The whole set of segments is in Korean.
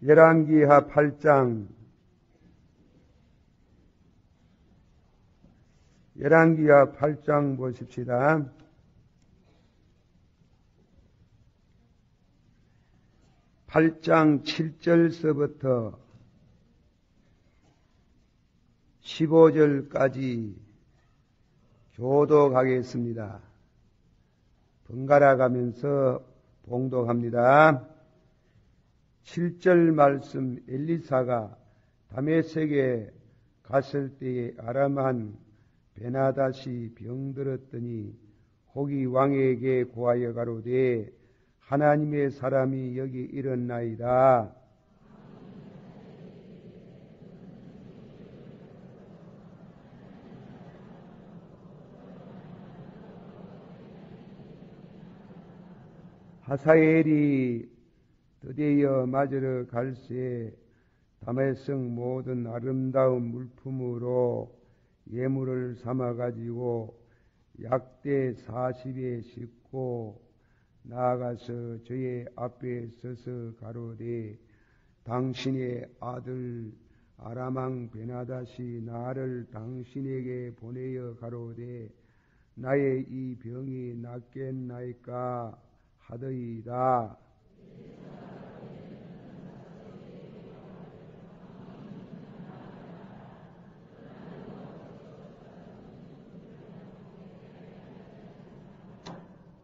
열왕기하 8장 열왕기하 8장 보십시다. (8장) 7절서부터 15절까지 교독하겠습니다. 번갈아 가면서 봉독합니다. 7절 말씀. 엘리사가 다메섹에 갔을 때에 아람한 베나닷이 병들었더니 혹이 왕에게 고하여 가로되 하나님의 사람이 여기 일었나이다. 하사엘이 드디어 맞으러 갈새 다메섹 모든 아름다운 물품으로 예물을 삼아 가지고 약대 40에 싣고 나아가서 저의 앞에 서서 가로되 당신의 아들 아람왕 베나닷이 나를 당신에게 보내어 가로되 나의 이 병이 낫겠나이까 하더이다.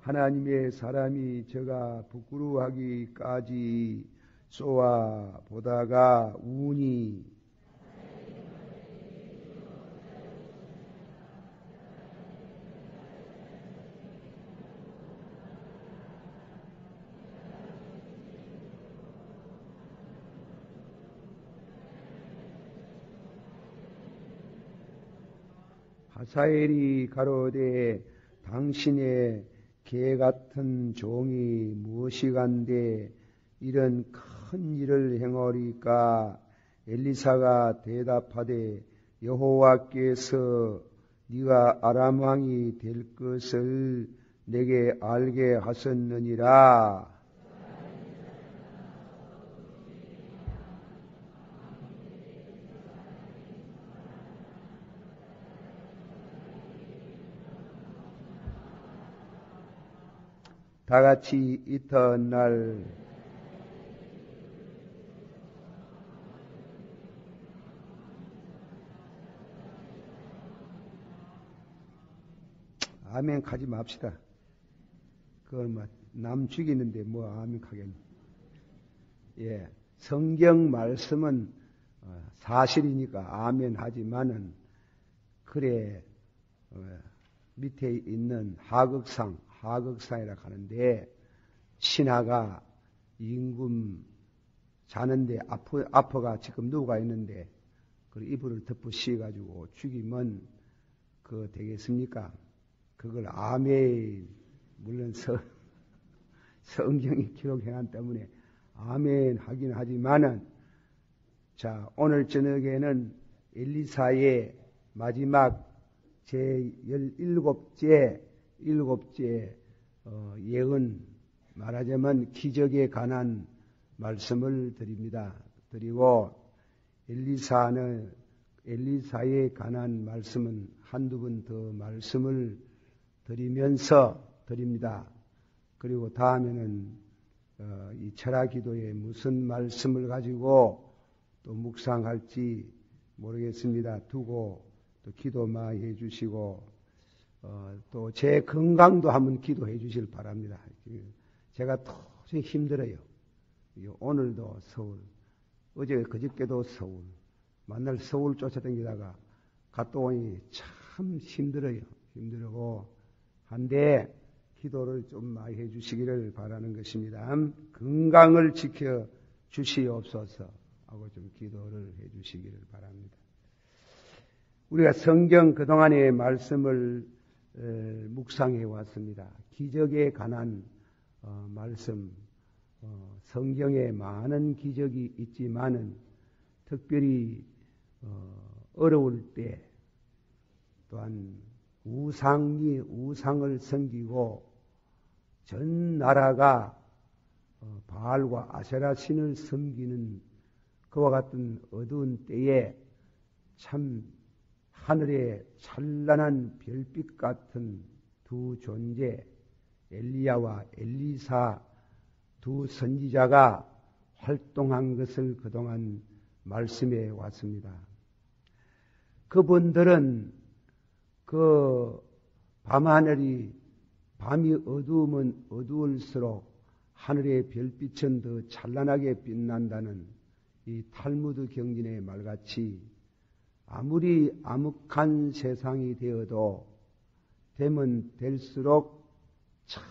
하나님의 사람이 저가 부끄러워하기까지 쏘아 보다가 우니 하사엘이 가로되 당신의 개 같은 종이 무엇이간데 이런 큰 일을 행하리까? 엘리사가 대답하되 여호와께서 네가 아람 왕이 될 것을 내게 알게 하셨느니라. 다 같이 이튿날 아멘 하지 맙시다. 그건 남 죽이는데 아멘 하겠네. 예, 성경 말씀은 사실이니까 아멘 하지만은 그래 밑에 있는 하극상이라 하는데 신하가 임금 자는데 아퍼가 지금 누가 있는데 그 이불을 덮어 씌워가지고 죽이면 그거 되겠습니까? 그걸 아멘, 물론 성경이 기록해놨기 때문에 아멘 하긴 하지만은 자, 오늘 저녁에는 엘리사의 마지막 제17째 예언, 말하자면 기적에 관한 말씀을 드립니다. 드리고 엘리사에 관한 말씀은 한두 번 더 말씀을 드리면서 드립니다. 그리고 다음에는 이 철학 기도에 무슨 말씀을 가지고 또 묵상할지 모르겠습니다. 두고 또 기도 많이 해주시고 또 제 건강도 한번 기도해 주실 바랍니다. 제가 도저히 힘들어요. 오늘도 서울, 그저께도 서울, 만날 서울 쫓아다니다가 갔다 오니 참 힘들고 한데 기도를 좀 많이 해 주시기를 바라는 것입니다. 건강을 지켜 주시옵소서 하고 좀 기도를 해 주시기를 바랍니다. 우리가 성경 그동안의 말씀을 묵상해 왔습니다. 기적에 관한 말씀, 성경에 많은 기적이 있지만은 특별히 어려울 때 또한 우상을 섬기고 전 나라가 바알과 아세라 신을 섬기는 그와 같은 어두운 때에 참 하늘의 찬란한 별빛 같은 두 존재, 엘리야와 엘리사 두 선지자가 활동한 것을 그동안 말씀해 왔습니다. 그분들은 그 밤하늘이 밤이 어두우면 어두울수록 하늘의 별빛은 더 찬란하게 빛난다는 이 탈무드 경전의 말같이 아무리 암흑한 세상이 되면 될수록 참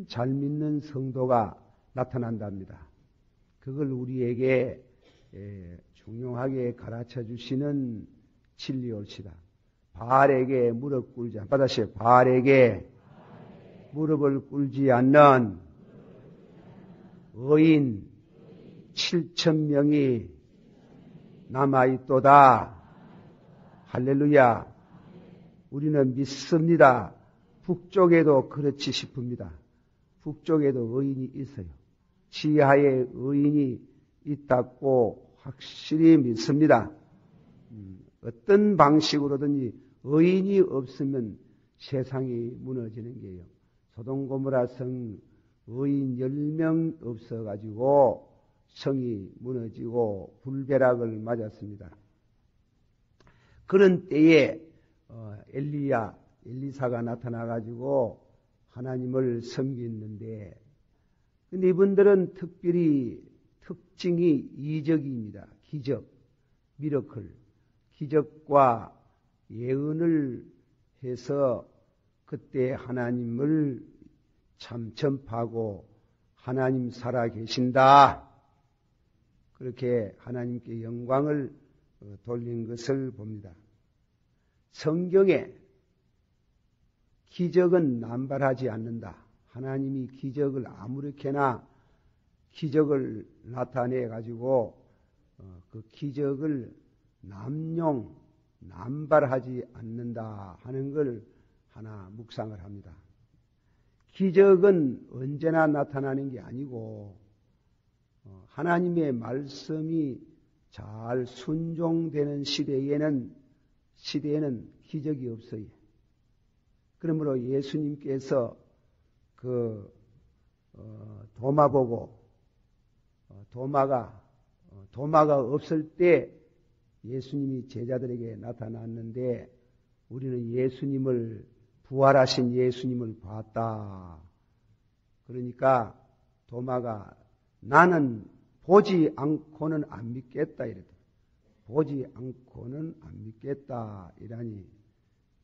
잘 믿는 성도가 나타난답니다. 그걸 우리에게 중요하게 가르쳐 주시는 진리올시다. 바알에게 무릎 꿇지 않는, 받아시오. 바알에게 무릎을 꿇지 않는 의인 7,000명이 남아있도다. 할렐루야. 우리는 믿습니다. 북쪽에도 그렇지 싶습니다. 북쪽에도 의인이 있어요. 지하에 의인이 있다고 확실히 믿습니다. 어떤 방식으로든지 의인이 없으면 세상이 무너지는 게요. 소돔 고모라 성 의인 10명 없어가지고 성이 무너지고 불벼락을 맞았습니다. 그런 때에 엘리사가 나타나가지고 하나님을 섬기는데, 근데 이분들은 특징이 이적입니다. 기적, 미러클, 기적과 예언을 해서 그때 하나님을 참 전파하고 하나님 살아계신다. 그렇게 하나님께 영광을 돌린 것을 봅니다. 성경에 기적은 남발하지 않는다. 하나님이 기적을 아무렇게나 기적을 나타내 가지고 그 기적을 남발하지 않는다 하는 걸 하나 묵상을 합니다. 기적은 언제나 나타나는 게 아니고 하나님의 말씀이 잘 순종되는 시대에는 기적이 없어요. 그러므로 예수님께서 도마 보고 도마가 없을 때 예수님이 제자들에게 나타났는데 우리는 부활하신 예수님을 봤다. 그러니까 도마가 나는 보지 않고는 안 믿겠다 이랬다. 보지 않고는 안 믿겠다 이라니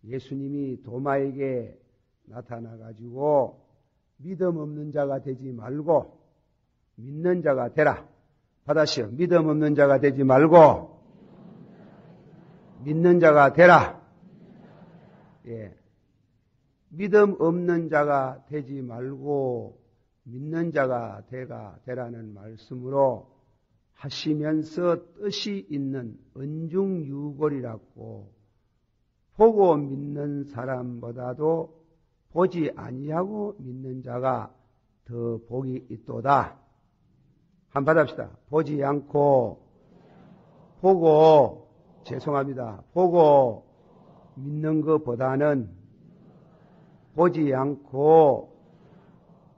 예수님이 도마에게 나타나가지고 믿음 없는 자가 되지 말고 믿는 자가 되라. 받아시오. 믿음 없는 자가 되지 말고 믿는 자가 되라. 예. 믿음 없는 자가 되지 말고 믿는 자가 되라는 말씀으로 하시면서 뜻이 있는 언중유골이라고 보고 믿는 사람보다도 보지 아니하고 믿는 자가 더 복이 있도다. 한번 받읍시다. 보지 않고 보고 믿는 것보다는 보지 않고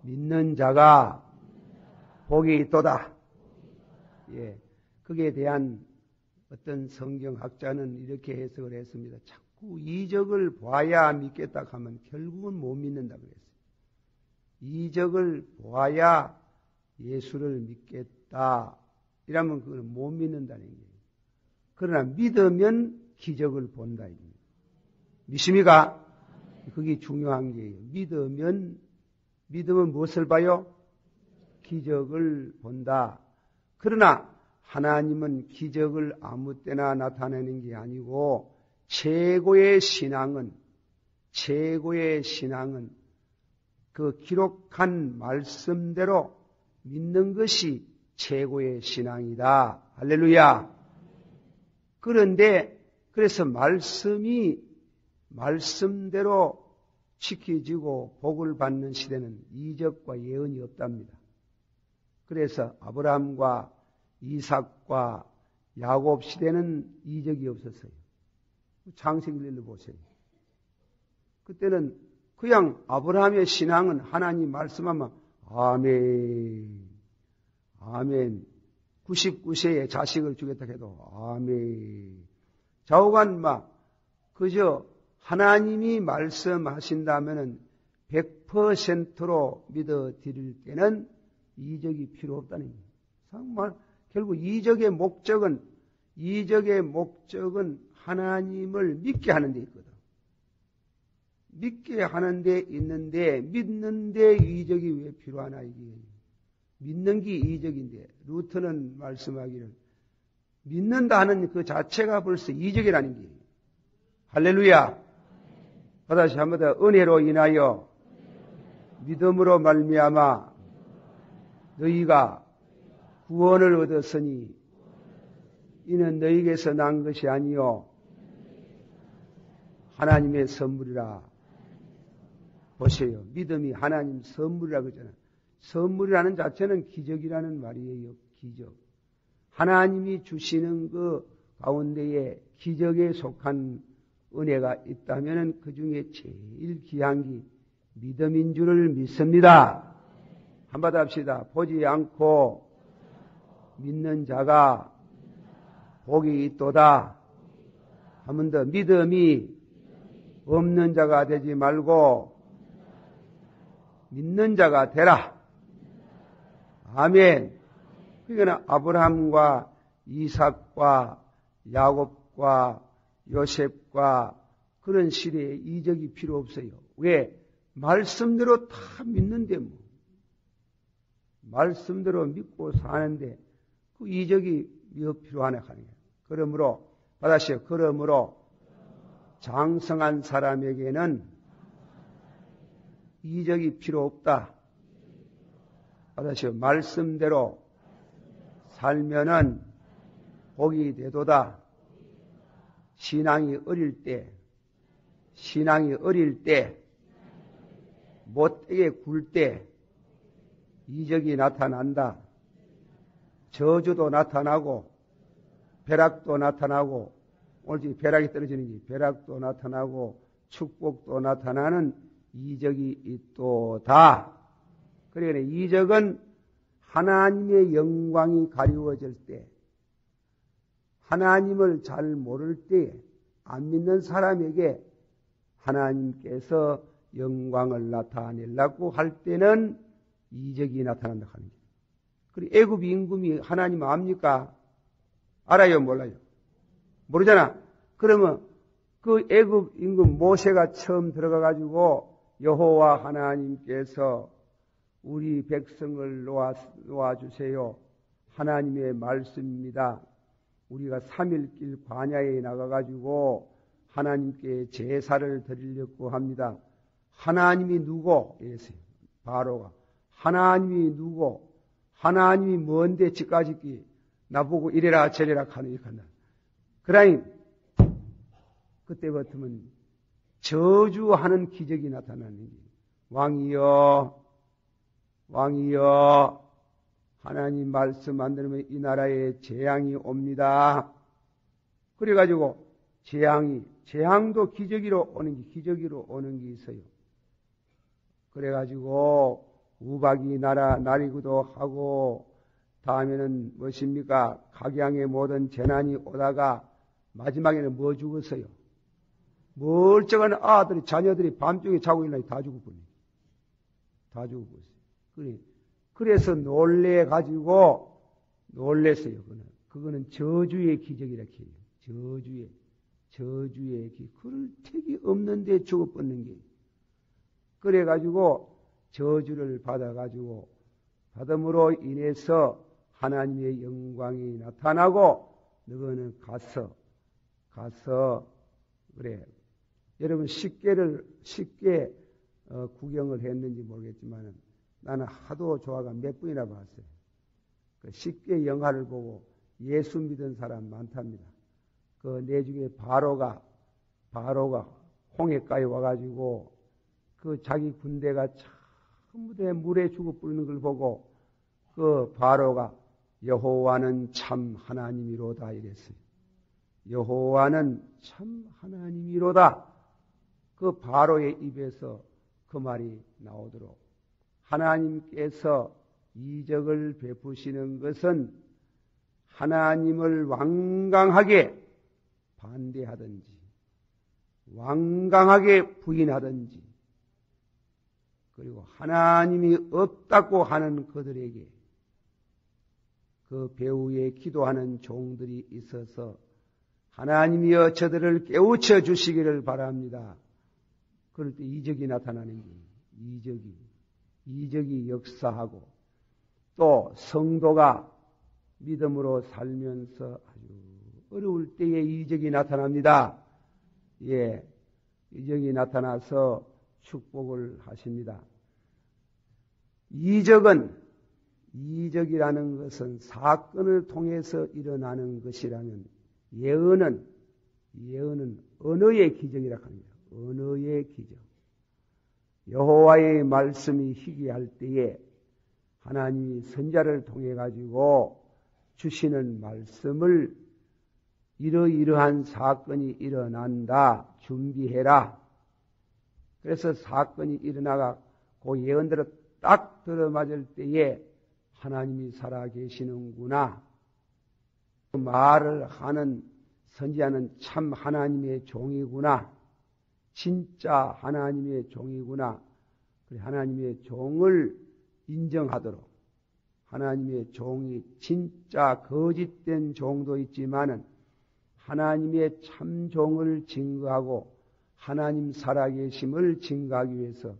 믿는 자가 복이 있도다. 예, 거기에 대한 어떤 성경학자는 이렇게 해석을 했습니다. 자꾸 이적을 봐야 믿겠다 하면 결국은 못 믿는다 그랬어요. 이적을 봐야 예수를 믿겠다 이러면 그건 못 믿는다는 거예요. 그러나 믿으면 기적을 본다. 믿습니까? 그게 중요한 게예요. 믿으면 무엇을 봐요? 기적을 본다. 그러나 하나님은 기적을 아무 때나 나타내는 게 아니고 최고의 신앙은 그 기록한 말씀대로 믿는 것이 최고의 신앙이다. 할렐루야. 그래서 말씀대로 지켜지고 복을 받는 시대는 이적과 예언이 없답니다. 그래서 아브라함과 이삭과 야곱 시대는 이적이 없었어요. 창세기를 읽어보세요. 그때는 그냥 아브라함의 신앙은 하나님 말씀하면 아멘, 아멘. 99세에 자식을 주겠다 해도 아멘. 좌우간 그저 하나님이 말씀하신다면은 100%로 믿어드릴 때는 이적이 필요 없다는 거예요. 정말 결국 이적의 목적은 하나님을 믿게 하는 데 있거든. 믿게 하는 데 있는데 믿는 데 이적이 왜 필요하나 이게. 믿는 게 이적인데 루터는 말씀하기를 믿는다 하는 그 자체가 벌써 이적이라는 게. 할렐루야. 다시 한번 더 은혜로 인하여 믿음으로 말미암아 너희가 구원을 얻었으니 이는 너희에게서 난 것이 아니요 하나님의 선물이라. 보세요. 믿음이 하나님 선물이라 그러잖아요. 선물이라는 자체는 기적이라는 말이에요. 기적. 하나님이 주시는 그 가운데에 기적에 속한 은혜가 있다면 그 중에 제일 귀한 게 믿음인 줄을 믿습니다. 한번 더 합시다. 보지 않고 믿는 자가 복이 있도다. 한 번 더 믿음이 없는 자가 되지 말고 믿는 자가 되라. 아멘. 그러니까 아브라함과 이삭과 야곱과 요셉과 그런 시대에 이적이 필요 없어요. 왜? 말씀대로 다 믿는데 뭐. 말씀대로 믿고 사는데 그 이적이 몇 필요하나 하는 거예요. 그러므로 받아시오. 그러므로 장성한 사람에게는 이적이 필요 없다. 받아시오. 말씀대로 살면은 복이 되도다. 신앙이 어릴 때, 못되게 굴 때, 이적이 나타난다. 저주도 나타나고, 벼락도 나타나고, 오늘 벼락이 떨어지는 게 벼락도 나타나고, 축복도 나타나는 이적이 있도다. 그러니까 이적은 하나님의 영광이 가리워질 때, 하나님을 잘 모를 때, 안 믿는 사람에게 하나님께서 영광을 나타내려고 할 때는 이적이 나타난다 하는 거예요. 그리고 애굽 임금이 하나님 압니까? 알아요? 몰라요? 모르잖아. 그러면 그 애굽 임금 모세가 처음 들어가가지고 여호와 하나님께서 우리 백성을 놓아주세요. 하나님의 말씀입니다. 우리가 3일길 광야에 나가가지고 하나님께 제사를 드리려고 합니다. 하나님이 누구? 이랬어요. 바로가. 하나님이 누구? 하나님이 뭔데 집까지 나보고 이래라 저래라 하는 이 간다. 그러니 그때부터는 저주하는 기적이 나타나는 거예요. 왕이여 하나님 말씀 안 들으면 이 나라에 재앙이 옵니다. 그래가지고 재앙도 기적으로 오는 게 있어요. 그래가지고 우박이 날이기도 하고 다음에는 무엇입니까? 각양의 모든 재난이 오다가 마지막에는 뭐 죽었어요? 멀쩡한 자녀들이 밤중에 자고 일어나니 다 죽었군요. 다 죽었어요. 그래서 놀랬어요. 그거는 저주의 기적이라 해요. 저주의 기적. 그럴 택이 없는데 죽어버리는 게. 그래가지고 저주를 받음으로 인해서 하나님의 영광이 나타나고 너희는 가서 그래. 여러분 쉽게 구경을 했는지 모르겠지만 나는 하도 좋아가 몇 번이나 봤어요. 쉽게 영화를 보고 예수 믿은 사람 많답니다. 그 내중에 바로가 홍해가에 와가지고 그 자기 군대가 전부 다 물에 죽어 뿌리는 걸 보고 그 바로가 여호와는 참 하나님이로다 이랬어요. 여호와는 참 하나님이로다. 그 바로의 입에서 그 말이 나오도록 하나님께서 이적을 베푸시는 것은 하나님을 완강하게 반대하든지 완강하게 부인하든지 그리고 하나님이 없다고 하는 그들에게 그 배후에 기도하는 종들이 있어서 하나님이여 저들을 깨우쳐 주시기를 바랍니다. 그럴 때 이적이 나타나는 게 이적이 역사하고 또 성도가 믿음으로 살면서 아주 어려울 때에 이적이 나타납니다. 예, 이적이 나타나서 축복을 하십니다. 이적이라는 것은 사건을 통해서 일어나는 것이라면 예언은 언어의 기적이라고 합니다. 언어의 기적. 여호와의 말씀이 희귀할 때에 하나님이 선자를 통해 가지고 주시는 말씀을 이러이러한 사건이 일어난다. 준비해라. 그래서 사건이 일어나가 그 예언대로 딱 들어맞을 때에 하나님이 살아계시는구나. 그 말을 하는 선지자는 참 하나님의 종이구나. 진짜 하나님의 종이구나. 하나님의 종을 인정하도록 하나님의 종이 진짜 거짓된 종도 있지만은 하나님의 참 종을 증거하고 하나님 살아계심을 증거하기 위해서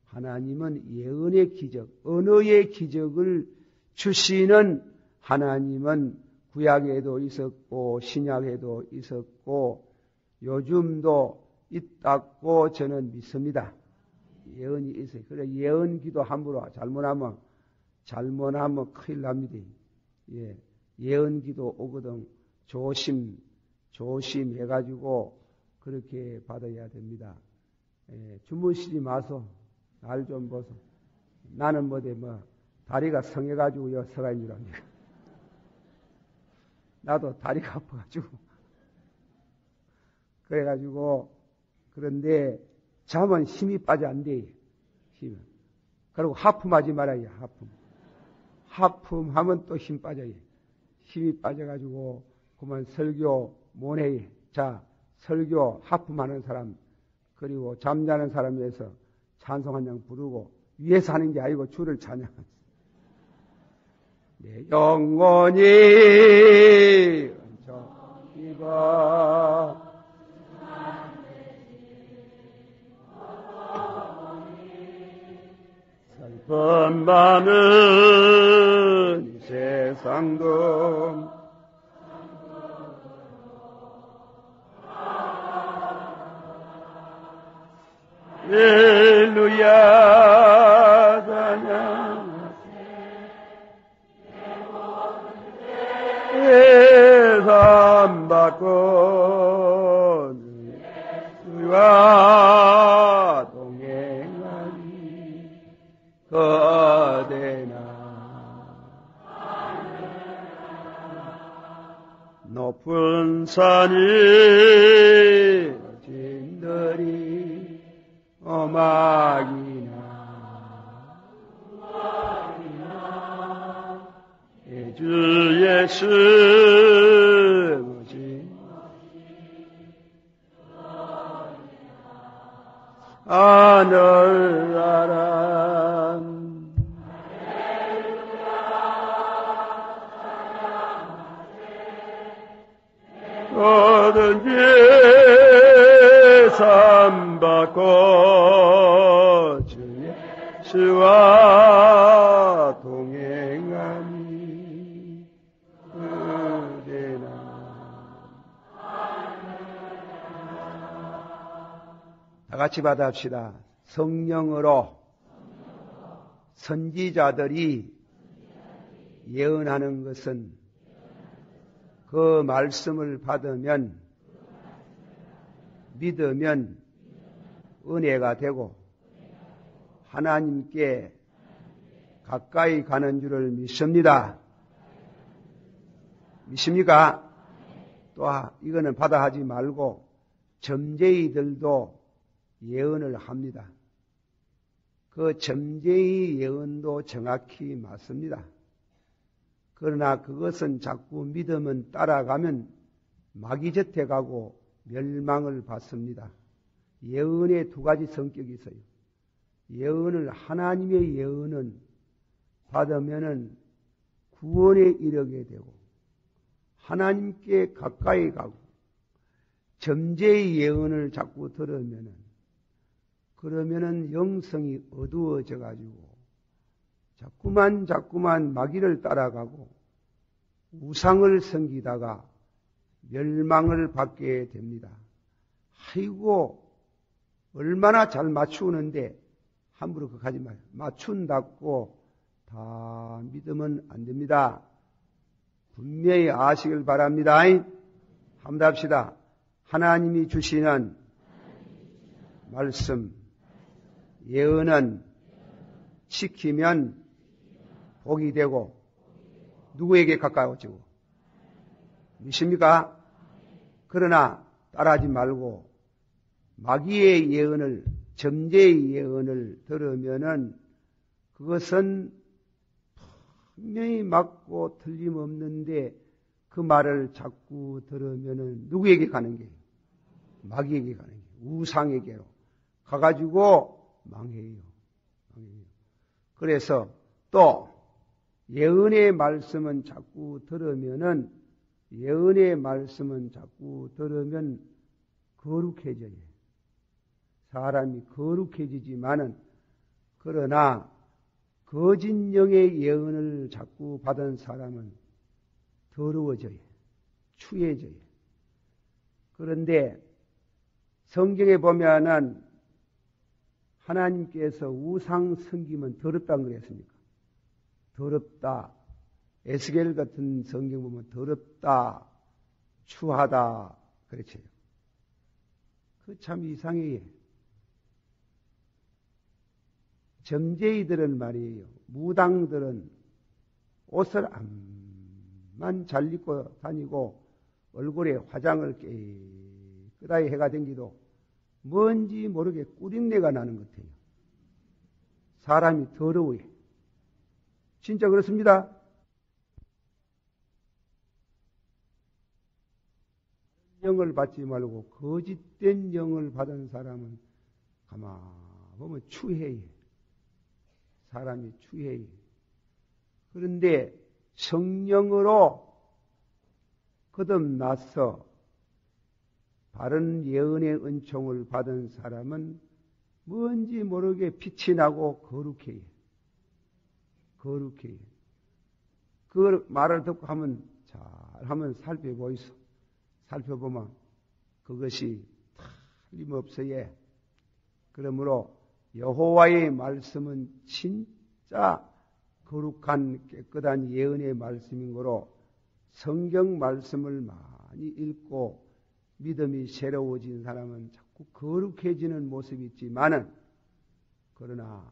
하나님은 예언의 기적, 언어의 기적을 주시는 하나님은 구약에도 있었고 신약에도 있었고 요즘도 있다고 저는 믿습니다. 예언이 있어요. 그래 예언 기도 함부로 잘못하면 큰일 납니다. 예, 예언 기도 오거든 조심해가지고 그렇게 받아야 됩니다. 예, 주무시지 마소. 날 좀 보소. 나는 다리가 성해가지고 서가 있는 줄 압니다. 나도 다리가 아파가지고. 그래가지고, 그런데 잠은 힘이 빠져 안 돼. 힘은. 그리고 하품하지 말아요, 하품. 하품하면 또 힘 빠져요. 힘이 빠져가지고, 그만 설교 못해. 자, 설교 하품하는 사람, 그리고 잠자는 사람 위해서 찬송 한 장 부르고, 위에서 하는 게 아니고 주를 찬양하지. 내 영혼이 이거 슬픈 많은 세상도 할렐루야 찬양하세 예산받고 예수와 동행하니 거대나 높은 산이 진들이 오막이나 주 예수 하늘 아람 모든 예산 받고 주 예수와 동행하니 그대나 다 같이 받아합시다. 성령으로 선지자들이 예언하는 것은 그 말씀을 받으면 믿으면 은혜가 되고 하나님께 가까이 가는 줄을 믿습니다. 믿습니까? 또 이거는 받아하지 말고 점쟁이들도 예언을 합니다. 그 점쟁이 예언도 정확히 맞습니다. 그러나 그것은 자꾸 믿으면 따라가면 마귀젓해 가고 멸망을 받습니다. 예언에 두 가지 성격이 있어요. 예언을, 하나님의 예언은 받으면은 구원에 이르게 되고 하나님께 가까이 가고, 점재의 예언을 자꾸 들으면은 그러면은 영성이 어두워져 가지고 자꾸만 마귀를 따라가고 우상을 섬기다가 멸망을 받게 됩니다. 아이고, 얼마나 잘 맞추는데 함부로 그거 하지 마요. 맞춘다고 다 믿으면 안 됩니다. 분명히 아시길 바랍니다. 한번 합시다. 하나님이 주시는 말씀, 예언은 지키면 복이 되고 누구에게 가까워지고, 믿습니까? 그러나 따라하지 말고 마귀의 예언을, 점재의 예언을 들으면은 그것은 분명히 맞고 틀림없는데 그 말을 자꾸 들으면은 누구에게 가는 게요? 마귀에게 가는 게요. 우상에게로 가가지고 망해요. 그래서 또 예언의 말씀은 자꾸 들으면은, 예언의 말씀은 자꾸 들으면 거룩해져요. 사람이 거룩해지지만은, 그러나 거짓 영의 예언을 자꾸 받은 사람은 더러워져요. 추해져요. 그런데 성경에 보면은 하나님께서 우상 섬기면 더럽다는 그랬습니까? 더럽다. 에스겔 같은 성경 보면 더럽다, 추하다 그렇죠. 그 참 이상해요. 점쟁이들은 말이에요. 무당들은 옷을 암만 잘 입고 다니고 얼굴에 화장을 깨끗하게 해가 댕기도 뭔지 모르게 꾸린내가 나는 것 같아요. 사람이 더러워요. 진짜 그렇습니다. 영을 받지 말고 거짓된 영을 받은 사람은 가만 보면 추해요. 사람이 추해요. 그런데 성령으로 거듭나서 바른 예언의 은총을 받은 사람은 뭔지 모르게 빛이 나고 거룩해요. 거룩해요. 그 말을 듣고 하면 살펴보이소. 살펴보면 그것이 틀림없어요. 그러므로 여호와의 말씀은 진짜 거룩한 깨끗한 예언의 말씀인 거로 성경 말씀을 많이 읽고 믿음이 새로워진 사람은 자꾸 거룩해지는 모습이 있지만은, 그러나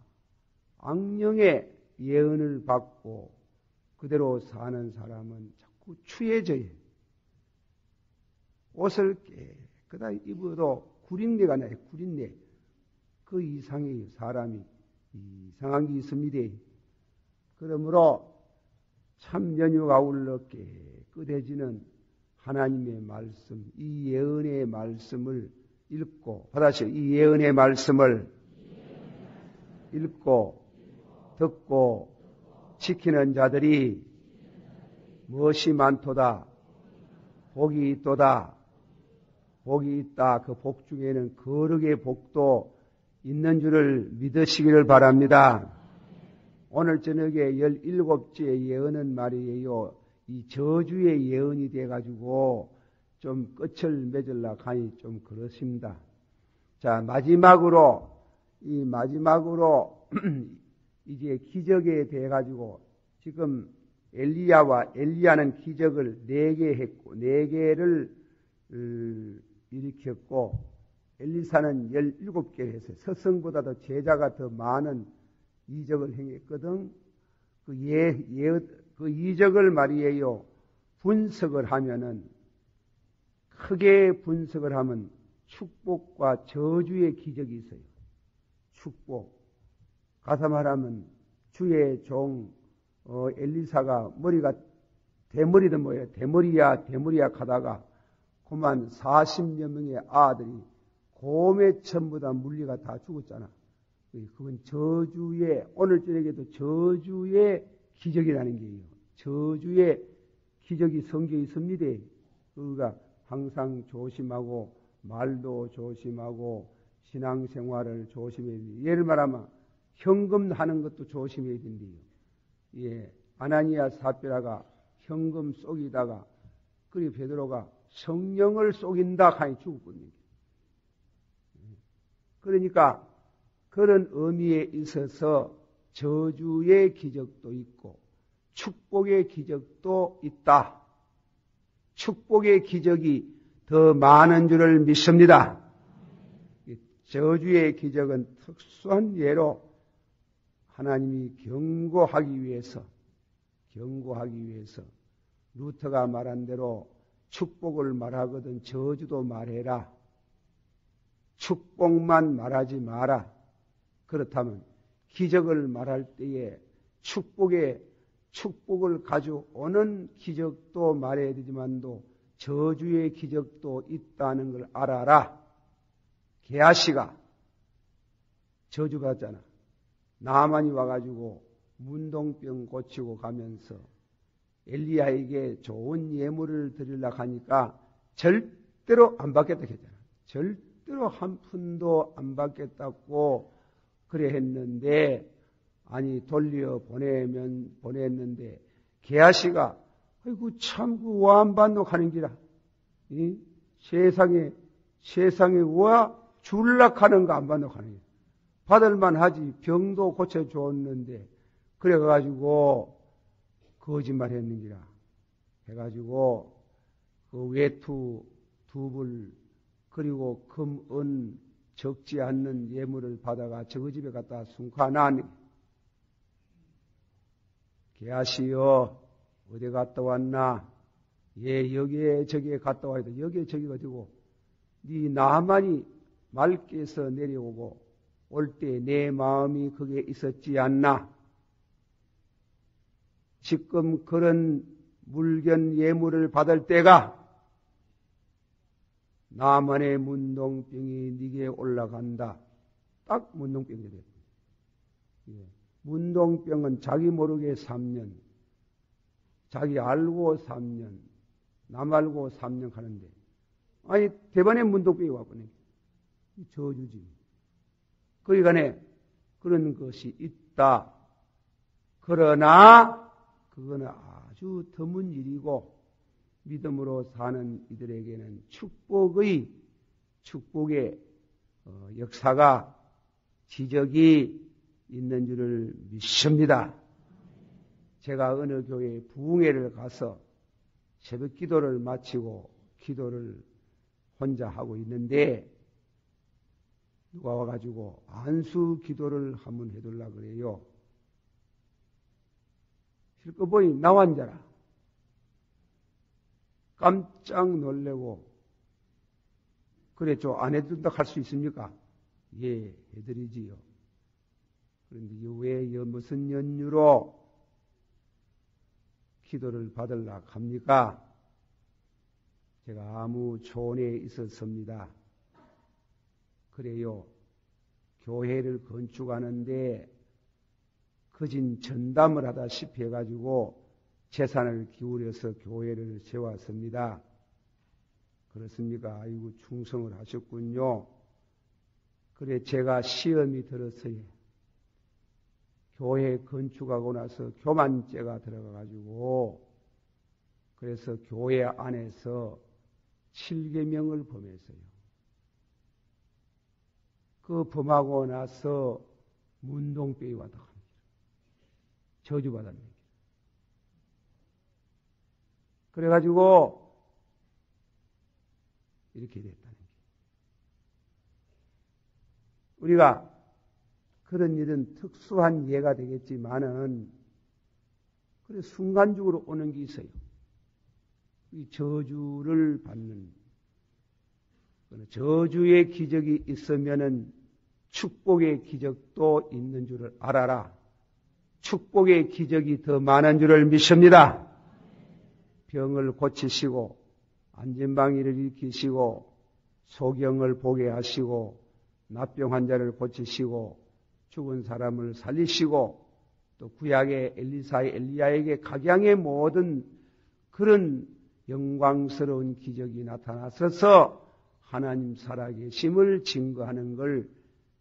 악령의 예언을 받고 그대로 사는 사람은 자꾸 추해져요. 옷을 깨끗하게 입어도 구린내가 나요. 구린내. 그 이상해요. 사람이 이상한 게 있습니다. 그러므로 참 연유가 울러 깨끗해지는 하나님의 말씀, 이 예언의 말씀을 읽고, 받아시오. 이 예언의 말씀을 읽고 듣고 지키는 자들이 무엇이 많도다. 복이 있도다. 복이 있다. 그 복 중에는 거룩의 복도 있는 줄을 믿으시기를 바랍니다. 오늘 저녁에 17제의 예언은 말이에요. 이 저주의 예언이 돼가지고 좀 끝을 맺으려 하니 좀 그렇습니다. 자, 마지막으로 이제 기적에 대해가지고 지금 엘리야는 기적을 4개 했고 4개를 일으켰고 엘리사는 17개를 했어요. 서성보다도 제자가 더 많은 이적을 행했거든. 그 이적을 말이에요. 분석을 하면은, 크게 분석을 하면 축복과 저주의 기적이 있어요. 축복. 가서 말하면 주의 종, 엘리사가 머리가 대머리도 뭐예요? 대머리야 가다가 그만 40여 명의 아들이 곰에 전부 다 물리가 다 죽었잖아. 그건 저주의, 오늘 저녁에도 저주의 기적이라는 게요. 저주의 기적이 성경에 있습니다. 그가 항상 조심하고, 말도 조심하고, 신앙생활을 조심해야 돼요. 예를 말하면, 현금 하는 것도 조심해야 된대요. 예. 아나니아 사피라가 현금 속이다가, 그리 베드로가 성령을 속인다 하니 죽었거든요. 그러니까, 그런 의미에 있어서 저주의 기적도 있고, 축복의 기적도 있다. 축복의 기적이 더 많은 줄을 믿습니다. 저주의 기적은 특수한 예로 하나님이 경고하기 위해서 루터가 말한 대로 축복을 말하거든 저주도 말해라. 축복만 말하지 마라. 그렇다면 기적을 말할 때에 축복을 가져오는 기적도 말해야 되지만도 저주의 기적도 있다는 걸 알아라. 게하시가 저주받았잖아. 나만이 와가지고 문동병 고치고 가면서 엘리야에게 좋은 예물을 드리려고 하니까 절대로 안 받겠다 했잖아. 절대로 한 푼도 안 받겠다고 그래 했는데, 아니 돌려 보냈는데 게하시가 아이고 참 그 와안 받노 하는기라. 세상에 와 줄락하는 거 안 받노 하는 게 받을만 하지. 병도 고쳐 주었는데 그래가지고 거짓말 했는기라 해가지고 그 외투 2불 그리고 금, 은 적지 않는 예물을 받아가 저 집에 갖다 숨가나니 게하시여 어디 갔다 왔나? 예, 여기에 저기에 갔다 와야 돼. 여기에 저기가 되고 네 나만이 말께서 내려오고 올 때 내 마음이 거기에 있었지 않나? 지금 그런 물견 예물을 받을 때가 나만의 문동병이 네게 올라간다. 딱 문동병이 돼요. 예. 문동병은 자기 모르게 3년, 자기 알고 3년, 남 알고 3년 가는데, 아니 대번에 문동병이 왔거든요. 저주지. 그러니까 그런 것이 있다. 그러나 그거는 아주 드문 일이고 믿음으로 사는 이들에게는 축복의 역사가 지적이 있는 줄을 믿습니다. 제가 어느 교회 부흥회를 가서 새벽 기도를 마치고 기도를 혼자 하고 있는데 누가 와가지고 안수 기도를 한번 해둘라 그래요. 실컷 보니 나 환자라. 깜짝 놀래고 그래 안 해준다 할 수 있습니까? 예, 해드리지요. 그런데 왜 무슨 연유로 기도를 받으려 합니까? 제가 아무 초원에 있었습니다. 그래요. 교회를 건축하는데 거진 전담을 하다시피 해가지고 재산을 기울여서 교회를 세웠습니다. 그렇습니까? 아이고 충성을 하셨군요. 그래 제가 시험이 들었어요. 교회 건축하고 나서 교만죄가 들어가가지고 그래서 교회 안에서 7계명을 범했어요. 그 범하고 나서 문동병이 왔다 합니다. 저주받았네. 그래가지고 이렇게 됐다는 거예요. 우리가 그런 일은 특수한 예가 되겠지만은 그래 순간적으로 오는 게 있어요. 이 저주를 받는 저주의 기적이 있으면은 축복의 기적도 있는 줄을 알아라. 축복의 기적이 더 많은 줄을 믿습니다. 병을 고치시고 안진방위를 일으키시고 소경을 보게 하시고 납병 환자를 고치시고 죽은 사람을 살리시고 또 구약의 엘리야에게 각양의 모든 그런 영광스러운 기적이 나타나서 하나님 살아계심을 증거하는 걸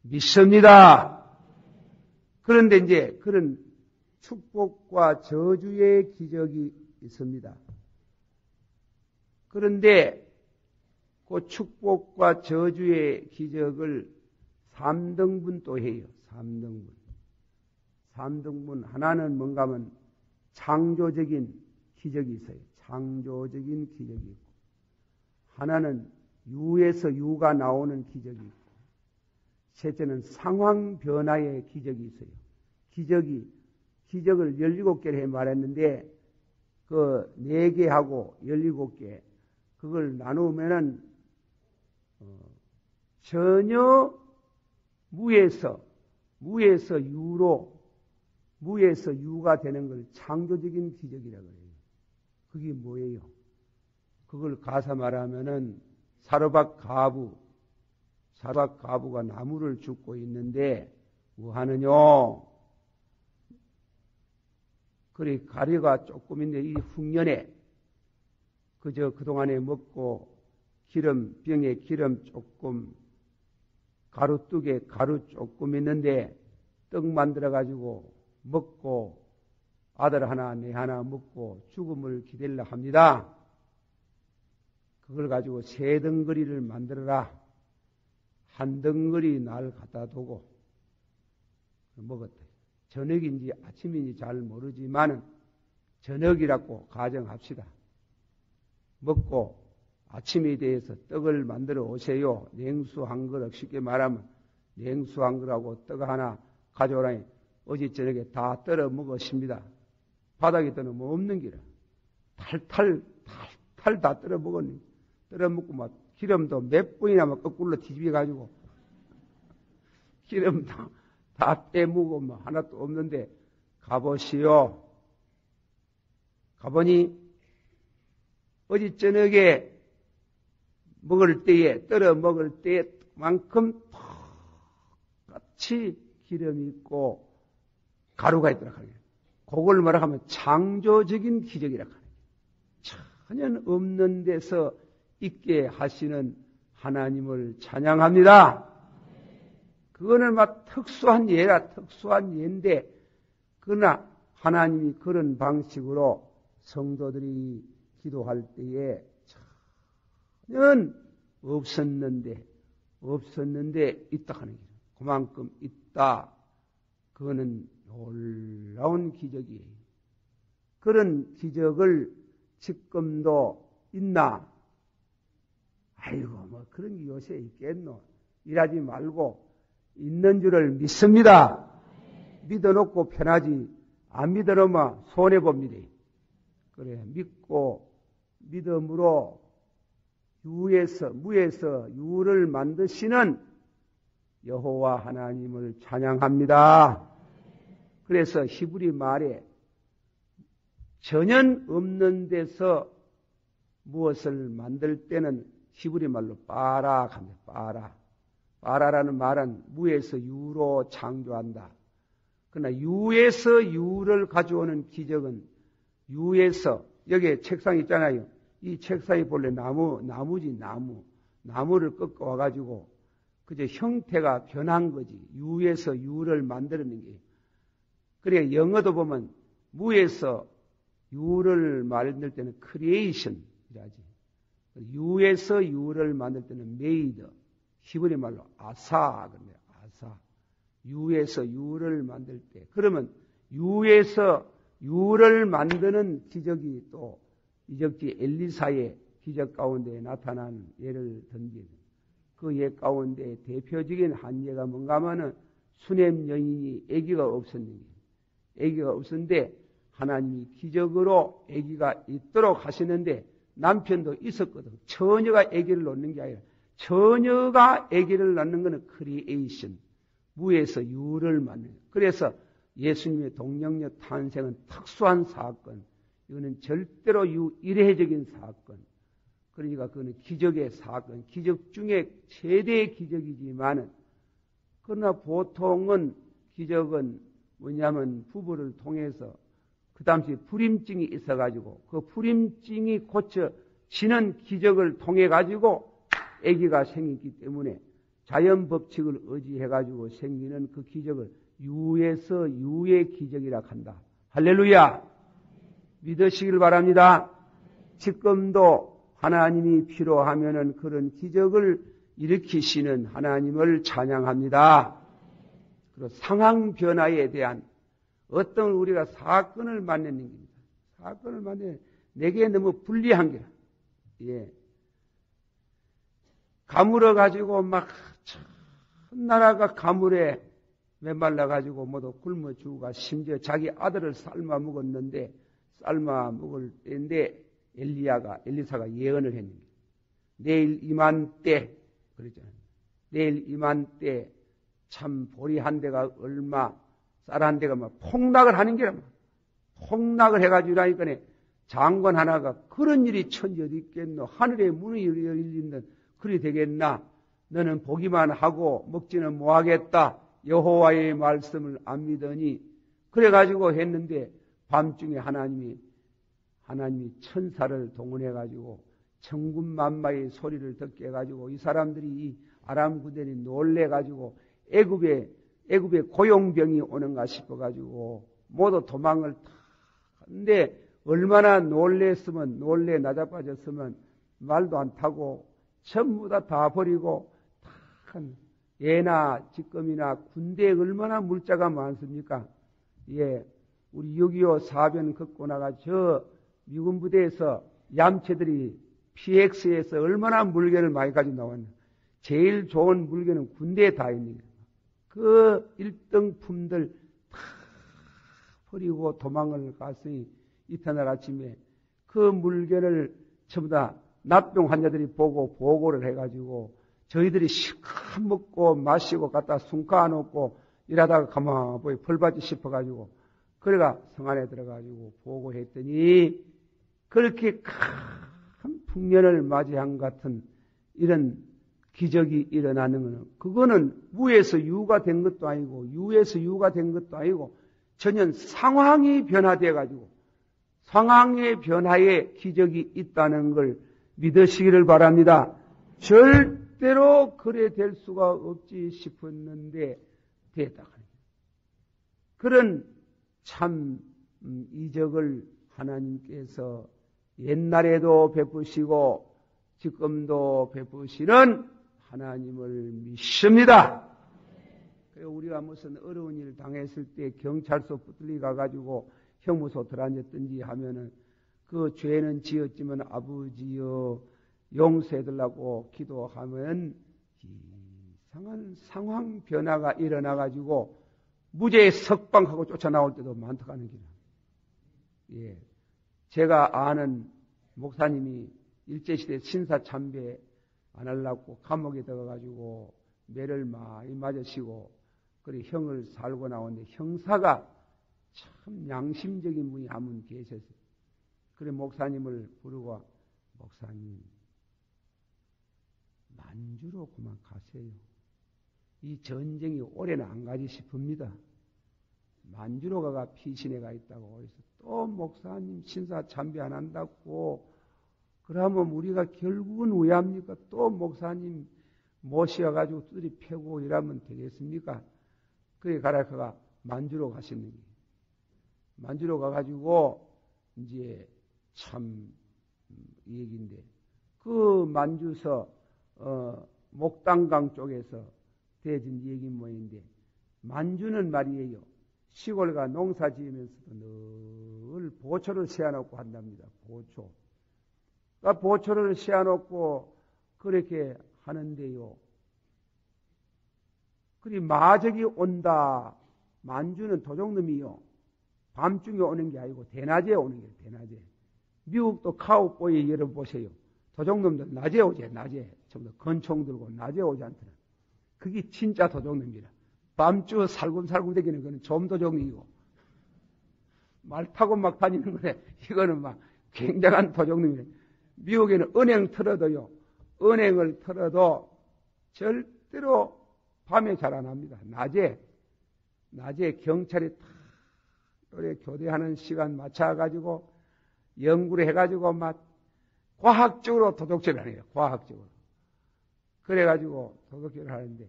믿습니다. 그런데 이제 그런 축복과 저주의 기적이 있습니다. 그런데 그 축복과 저주의 기적을 3등분 또 해요. 3등분. 하나는 뭔가 하면 창조적인 기적이 있어요. 창조적인 기적이 있고, 하나는 유에서 유가 나오는 기적이 있고, 셋째는 상황 변화의 기적이 있어요. 기적을 17개를 해 말했는데, 그 4개하고 17개, 그걸 나누면은, 전혀 무에서 유가 되는 걸 창조적인 기적이라고 해요. 그게 뭐예요? 그걸 가사 말하면은 사르밧 가부가 나무를 줍고 있는데 뭐 하느뇨? 그래 가리가 조금 있는데 이 흉년에 그동안에 먹고 병에 기름 조금 가루뚝에 가루 조금 있는데 떡 만들어 가지고 먹고 아들 하나 내 하나 먹고 죽음을 기다리려 합니다. 그걸 가지고 3덩어리를 만들어라. 한 덩어리 날 갖다 두고 먹었대. 저녁인지 아침인지 잘 모르지만은 저녁이라고 가정합시다. 먹고 아침에 대해서 떡을 만들어 오세요. 냉수 한 그릇, 쉽게 말하면 냉수 한 그릇하고 떡 하나 가져오라니 어제 저녁에 다 떨어 먹었습니다. 바닥에 떠는 뭐 없는 기라. 탈탈 다 떨어 먹었니. 떨어 먹고 막 기름도 몇 번이나 막 거꾸로 뒤집어가지고 기름도 다 빼먹고 뭐 하나도 없는데 가보시오. 가보니 어제 저녁에 떨어 먹을 때만큼 똑같이 기름이 있고 가루가 있더라. 그걸 뭐라 하면 창조적인 기적이라 하는 전혀 없는 데서 있게 하시는 하나님을 찬양합니다. 그거는 막 특수한 예인데 그러나 하나님이 그런 방식으로 성도들이 기도할 때에 전혀 없었는데 있다 하는 거예요. 그만큼 있다. 그거는 놀라운 기적이에요. 그런 기적을 지금도 있나? 아이고 뭐 그런 게 요새 있겠노? 일하지 말고 있는 줄을 믿습니다. 믿어놓고 편하지 안 믿어놓으면 손해봅니다. 그래 믿고 믿음으로 무에서 유를 만드시는 여호와 하나님을 찬양합니다. 그래서 히브리 말에 전혀 없는 데서 무엇을 만들 때는 히브리 말로 빠락 합니다. 빠라라는 말은 무에서 유로 창조한다. 그러나 유에서 유를 가져오는 기적은 유에서 여기에 책상 있잖아요. 이 책상이 본래 나무지. 나무를 꺾어 와가지고 그저 형태가 변한 거지. 유에서 유를 만드는 게. 그래 영어도 보면 무에서 유를 만들 때는 creation이라지. 유에서 유를 만들 때는 made. 히브리 말로 아사. 아사. 유에서 유를 만들 때. 그러면 유에서 유를 만드는 기적이 또 이적지 엘리사의 기적 가운데 나타난 예를 던지는 그 예 가운데 대표적인 한 예가 뭔가 하면은 수냄 여인이 아기가 없었는데 하나님이 기적으로 아기가 있도록 하시는데 남편도 있었거든. 처녀가 아기를 낳는 게 아니라 처녀가 아기를 낳는 것은 크리에이션, 무에서 유를 만드는 거예요. 그래서 예수님의 동정녀 탄생은 특수한 사건, 이거는 절대로 유일회적인 사건, 그러니까 그거는 기적의 사건, 기적 중에 최대의 기적이지만은, 그러나 보통은 기적은 뭐냐면 부부를 통해서 그 당시 불임증이 있어가지고 그 불임증이 고쳐지는 기적을 통해가지고 아기가 생겼기 때문에 자연 법칙을 의지해가지고 생기는 그 기적을 유에서 유의 기적이라 한다. 할렐루야! 믿으시길 바랍니다. 지금도 하나님이 필요하면은 그런 기적을 일으키시는 하나님을 찬양합니다. 그리고 상황 변화에 대한 어떤 우리가 사건을 만나는 겁니다. 사건을 만나는 내게 너무 불리한 게, 예. 가물어 가지고 막 나라가 가물에 메말라 가지고 모두 굶어 죽어가 심지어 자기 아들을 삶아 먹었는데 삶아 먹을 때인데 엘리사가 예언을 했는데 내일 이맘때 그러잖아요. 내일 이맘때 참 보리 한 대가 얼마 쌀 한 대가 막 폭락을 하는 게라 폭락을 해가지고 라니까 장관 하나가 그런 일이 천지 어디 있겠노? 하늘의 문이 열린다. 그리 되겠나? 너는 보기만 하고 먹지는 못하겠다. 여호와의 말씀을 안 믿으니 그래가지고 했는데 밤중에 하나님이 천사를 동원해가지고 천군만마의 소리를 듣게 해가지고 이 사람들이 이 아람 군대니 놀래가지고 애굽에 고용병이 오는가 싶어가지고 모두 도망을 다 하는데 얼마나 놀래 나자빠졌으면 말도 안 타고 전부 다 버리고 다 예나 직검이나 군대에 얼마나 물자가 많습니까? 예, 우리 6.25 사변 걷고 나가 저 미군 부대에서 얌체들이 PX에서 얼마나 물건을 많이 가지고 나왔나. 제일 좋은 물건은 군대에 다 있는 거예요. 그 1등품들 다 버리고 도망을 갔으니 이튿날 아침에 그 물건을 전부 다 납병 환자들이 보고 보고를 해가지고 저희들이 실컷 먹고 마시고 갖다 숨가 놓고 일하다가 가만히 벌받지 싶어가지고 그래가 성 안에 들어가지고 보고했더니 그렇게 큰 풍년을 맞이한 같은 이런 기적이 일어나는 것은 그거는 무에서 유가 된 것도 아니고 유에서 유가 된 것도 아니고 전혀 상황이 변화되어 가지고 상황의 변화에 기적이 있다는 걸 믿으시기를 바랍니다. 절대로 그래 될 수가 없지 싶었는데 됐다. 그런 참 이적을 하나님께서 옛날에도 베푸시고 지금도 베푸시는 하나님을 믿습니다. 우리가 무슨 어려운 일 당했을 때 경찰서 붙들리 가가지고 형무소 들어앉았든지 하면은 그 죄는 지었지만 아버지여 용서해달라고 기도하면 이상한 상황 변화가 일어나가지고 무죄 석방하고 쫓아나올 때도 많다고 하는 길이에요. 예. 제가 아는 목사님이 일제시대 신사참배 안 하려고 감옥에 들어가가지고 매를 많이 맞으시고 그래 형을 살고 나오는데 형사가 참 양심적인 분이 한 분 계셨어요. 그래 목사님을 부르고 목사님 만주로 그만 가세요. 이 전쟁이 오래는 안 가지 싶습니다. 만주로 가가 피신해가 있다고 해서 또 목사님 신사 참배 안 한다고 그러면 우리가 결국은 왜 합니까? 또 목사님 모셔가지고 뚜리 패고 이러면 되겠습니까? 그래 가라카가 만주로 가시는 거예요. 만주로 가가지고 이제 참 얘기인데 그 만주서 목당강 쪽에서 대진 얘기 모인데 만주는 말이에요. 시골가 농사 지으면서도 늘 보초를 세워놓고 한답니다. 보초. 그러니까 보초를 세워놓고 그렇게 하는데요. 그리 마적이 온다. 만주는 도적놈이요. 밤중에 오는 게 아니고 대낮에 오는 게 대낮에. 미국도 카우보이 여러분 보세요. 도적놈들 낮에 오지, 낮에. 전부 다 건총 들고 낮에 오지 않더라. 그게 진짜 도적놈이라. 밤주 살금살금 대기는 거는 좀 도적놈이고. 말 타고 막 다니는 거네. 이거는 막 굉장한 도적놈이네. 미국에는 은행 털어도요. 은행을 털어도 절대로 밤에 잘 안 합니다. 낮에 경찰이 탁 노래 교대하는 시간 맞춰가지고 연구를 해가지고 막 과학적으로 도둑질을 해요. 과학적으로. 그래가지고 도둑질을 하는데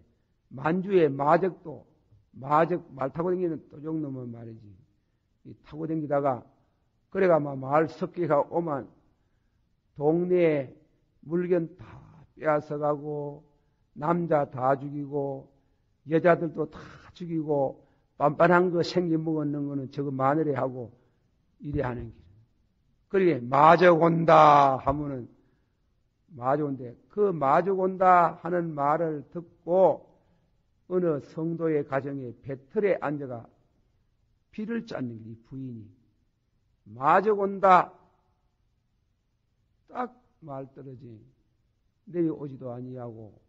만주의 마적도 말 타고 다니는 도둑놈은 말이지. 타고 다니다가 그래가 막 마을 섞기가 오면 동네에 물건 다 빼앗아가고 남자 다 죽이고 여자들도 다 죽이고 빤빤한 거 생기 먹었는 거는 저거 마늘에 하고 이래 하는 길. 그러게 마적 온다 하면은 마적 온대. 그 마적 온다 하는 말을 듣고 어느 성도의 가정에 배틀에 앉아가 비를 짰는 게 부인이 마적 온다 딱 말 떨어지 내려오지도 아니하고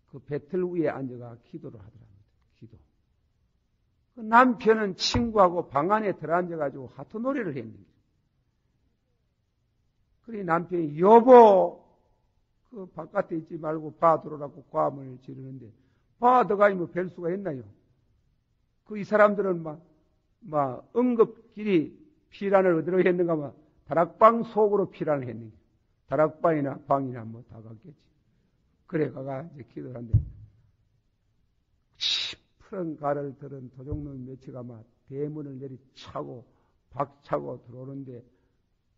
그 배틀 위에 앉아가 기도를 하더랍니다. 기도. 그 남편은 친구하고 방 안에 들어앉아가지고 하트 노래를 했는데 그래 남편이 여보 그 바깥에 있지 말고 봐 들어오라고 과음을 지르는데 봐 들어가니 뭐 뵐 수가 있나요? 그 이 사람들은 막 응급길이 피란을 어디로 했는가 막 다락방 속으로 피란을 했는데 다락방이나 방이나 뭐 다 갔겠지. 그래 가가 이제 기도를 한대. 시퍼런 가를 들은 도적놈 몇치가 막 대문을 내리차고 박차고 들어오는데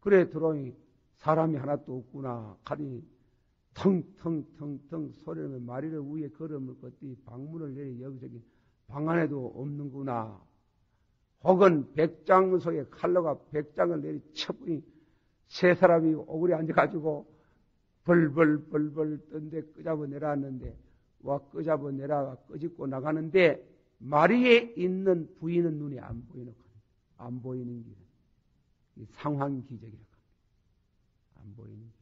그래 들어오니 사람이 하나도 없구나. 가니 텅텅텅텅 소리를 마리를 위에 걸음을 걷디 방문을 내리 여기저기 방 안에도 없는구나. 혹은 백장 속에 칼로가 백장을 내리 쳐보니 세 사람이 오그리 앉아가지고 벌벌 떤데 끄잡아 내려왔는데 와 끄잡아 내려가 끄집고 나가는데 마리에 있는 부인은 눈에 안 보이는 거예요. 안 보이는 길. 상황 기적이라고 합니다. 안 보이는 길.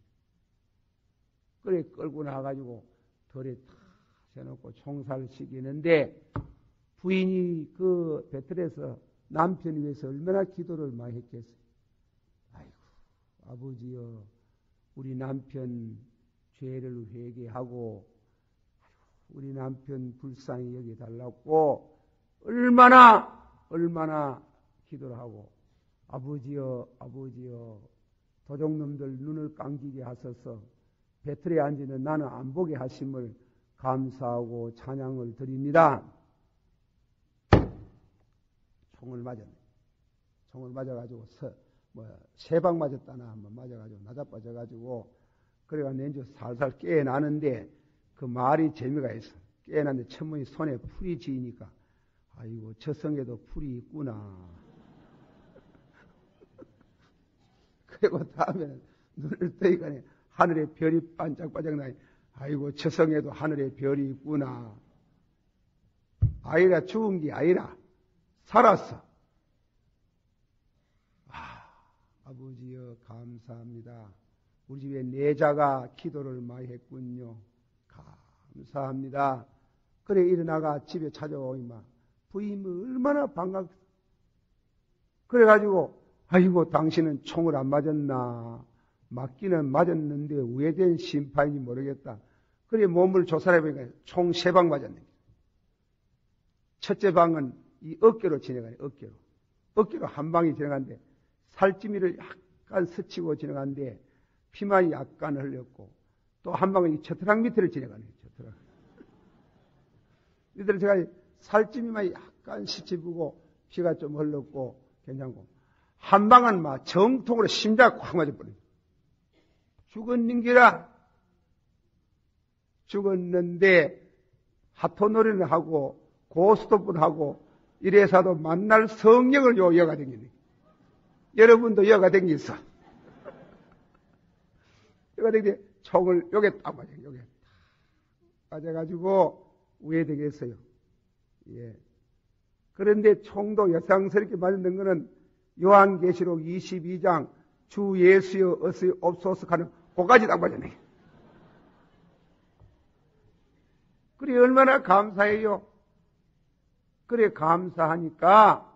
그래 끌고 나가가지고 덜에 탁 세놓고 총살을 시키는데 부인이 그 배틀에서 남편 위해서 얼마나 기도를 많이 했겠어요. 아이고 아버지여 우리 남편 죄를 회개하고 우리 남편 불쌍히 여겨달라고 얼마나 기도를 하고 아버지여 도적놈들 눈을 깡지게 하소서 배틀에 앉는 나는 안 보게 하심을 감사하고 찬양을 드립니다. 총을 맞았네. 총을 맞아가지고 세 방 맞았다나 한번 맞아가지고 나자빠져가지고 그래가 내주 살살 깨어나는데 그 말이 재미가 있어. 깨어났는데 천문이 손에 풀이 지니까 아이고 저 성에도 풀이 있구나. 그리고 다음에는 눈을 뜨니까 하늘에 별이 반짝반짝 나니 아이고 저 성에도 하늘에 별이 있구나. 아이라 죽은 게 아니라 살았어. 아버지여 감사합니다. 우리 집에 내자가 기도를 많이 했군요. 감사합니다. 그래 일어나가 집에 찾아오니만 부인이 얼마나 반갑. 그래가지고 아이고 당신은 총을 안 맞았나. 맞기는 맞았는데 우회된 심판인지 모르겠다. 그래 몸을 조사해보니까 총 3방 맞았네. 첫째 방은 이 어깨로 지나가네. 어깨로 한 방이 지나갔는데 살찌미를 약간 스치고 지나갔는데 피만 약간 흘렸고 또 한 방은 이 처트락 밑을 지나가네. 처트락. 이들 제가 살찌미만 약간 스치고 피가 좀 흘렀고 괜찮고 한 방은 막 정통으로 심장 꽉 맞아버려. 죽었는기라. 죽었는데 하토놀이는 하고 고스톱을 하고 이래서도 만날 성령을 여가 댕기네. 여러분도 여가 댕기서. 여가 댕기 총을 요게 딱 맞아요. 요게 딱 맞아가지고 우회되겠어요. 예. 그런데 총도 여상스럽게 만든 것은 요한계시록 22장 주 예수여 어서 옵소서 하는 그까지 딱 맞았네. 그래 얼마나 감사해요. 그래 감사하니까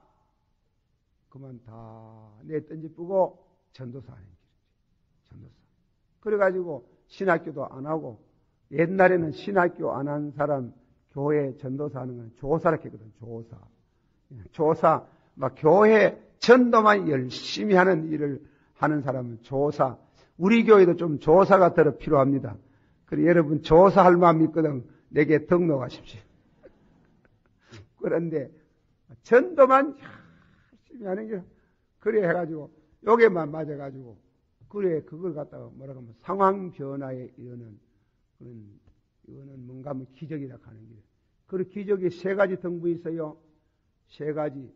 그만 다 내 던지뿌고 전도사 하는 길이지. 전도사. 그래가지고 신학교도 안 하고 옛날에는 신학교 안 한 사람 교회 전도사 하는 건 조사라고 했거든. 조사. 조사. 막 교회 전도만 열심히 하는 일을 하는 사람은 조사. 우리 교회도 좀 조사가 더 필요합니다. 그래 여러분 조사할 마음이 있거든. 내게 등록하십시오. 그런데 전도만 열심히 하는 게 그래 해가지고 요게만 맞아가지고 그래 그걸 갖다가 뭐라고 하면 상황 변화에 이르는 그런 이거는 뭔가 하면 기적이라 하는 게 그 기적이 세 가지 등부 있어요. 세 가지.